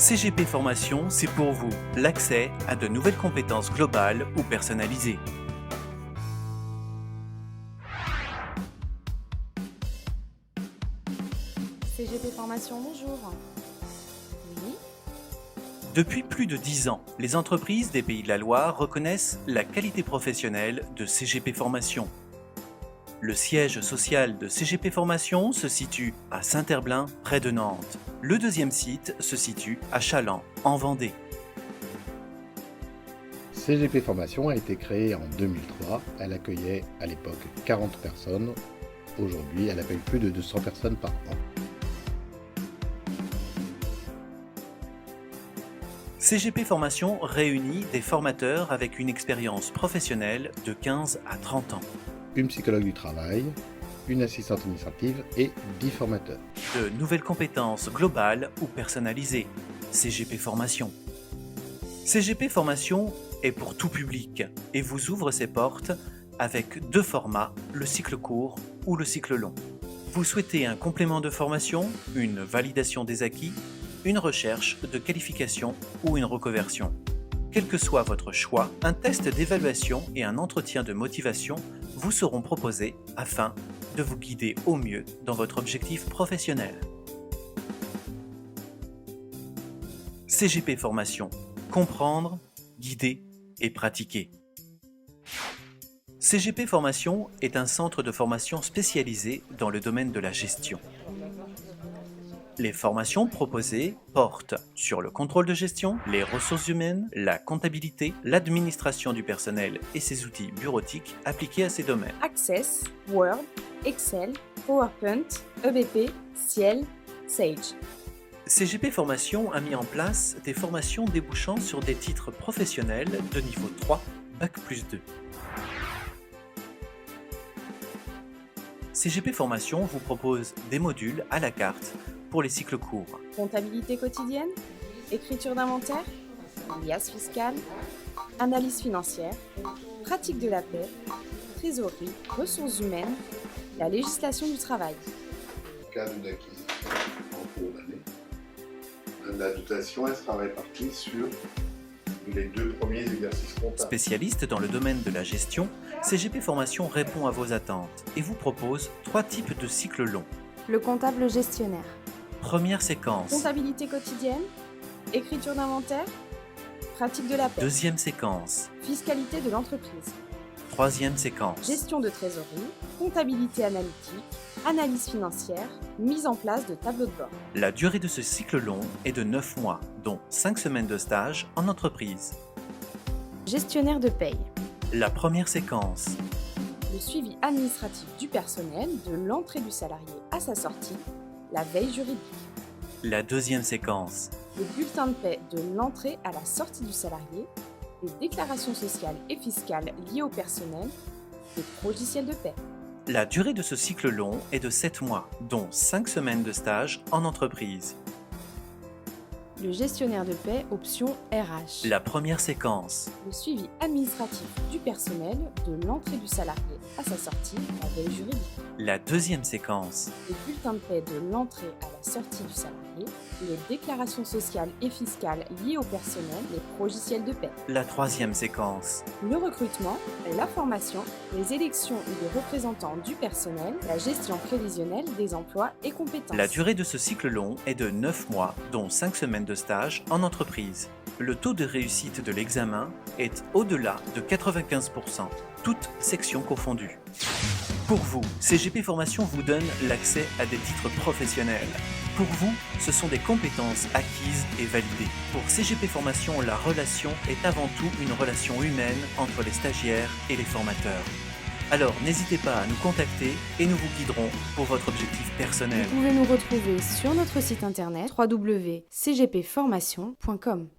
CGP Formation, c'est pour vous l'accès à de nouvelles compétences globales ou personnalisées. CGP Formation, bonjour. Oui. Depuis plus de 10 ans, les entreprises des Pays de la Loire reconnaissent la qualité professionnelle de CGP Formation. Le siège social de CGP Formation se situe à Saint-Herblain, près de Nantes. Le deuxième site se situe à Chaland, en Vendée. CGP Formation a été créée en 2003. Elle accueillait à l'époque 40 personnes. Aujourd'hui, elle accueille plus de 200 personnes par an. CGP Formation réunit des formateurs avec une expérience professionnelle de 15 à 30 ans. Une psychologue du travail, une assistante administrative et 10 formateurs. De nouvelles compétences globales ou personnalisées. CGP Formation. CGP Formation est pour tout public et vous ouvre ses portes avec deux formats, le cycle court ou le cycle long. Vous souhaitez un complément de formation, une validation des acquis, une recherche de qualification ou une reconversion. Quel que soit votre choix, un test d'évaluation et un entretien de motivation vous seront proposés afin de vous guider au mieux dans votre objectif professionnel. CGP Formation. Comprendre, guider et pratiquer. CGP Formation est un centre de formation spécialisé dans le domaine de la gestion. Les formations proposées portent sur le contrôle de gestion, les ressources humaines, la comptabilité, l'administration du personnel et ses outils bureautiques appliqués à ces domaines. Access, Word, Excel, PowerPoint, EBP, Ciel, Sage. CGP Formation a mis en place des formations débouchant sur des titres professionnels de niveau 3, Bac+2. CGP Formation vous propose des modules à la carte pour les cycles courts. Comptabilité quotidienne, écriture d'inventaire, liasse fiscale, analyse financière, pratique de la paie, trésorerie, ressources humaines, la législation du travail. En cas d'une acquisition en cours d'année, la dotation elle sera répartie sur les 2 premiers exercices comptables. Spécialiste dans le domaine de la gestion, CGP Formation répond à vos attentes et vous propose 3 types de cycles longs. Le comptable gestionnaire. Première séquence. Comptabilité quotidienne, écriture d'inventaire, pratique de la paie. Deuxième séquence. Fiscalité de l'entreprise. Troisième séquence. Gestion de trésorerie, comptabilité analytique, analyse financière, mise en place de tableaux de bord. La durée de ce cycle long est de 9 mois, dont 5 semaines de stage en entreprise. Gestionnaire de paye. La première séquence. Le suivi administratif du personnel de l'entrée du salarié à sa sortie, la veille juridique. La deuxième séquence. Le bulletin de paie de l'entrée à la sortie du salarié, les déclarations sociales et fiscales liées au personnel, les logiciels de paie. La durée de ce cycle long est de 7 mois, dont 5 semaines de stage en entreprise. Le gestionnaire de paie, option RH. La première séquence. Le suivi administratif du personnel de l'entrée du salarié à sa sortie, la veille juridique. La deuxième séquence. Les bulletins de paie de l'entrée à la sortie du salarié, les déclarations sociales et fiscales liées au personnel, les logiciels de paie. La troisième séquence. Le recrutement, la formation, les élections des représentants du personnel, la gestion prévisionnelle des emplois et compétences. La durée de ce cycle long est de 9 mois, dont 5 semaines de stage en entreprise. Le taux de réussite de l'examen est au-delà de 95%, toutes sections confondues. Pour vous, CGP Formation vous donne l'accès à des titres professionnels. Pour vous, ce sont des compétences acquises et validées. Pour CGP Formation, la relation est avant tout une relation humaine entre les stagiaires et les formateurs. Alors n'hésitez pas à nous contacter et nous vous guiderons pour votre objectif personnel. Vous pouvez nous retrouver sur notre site internet www.cgpformation.com.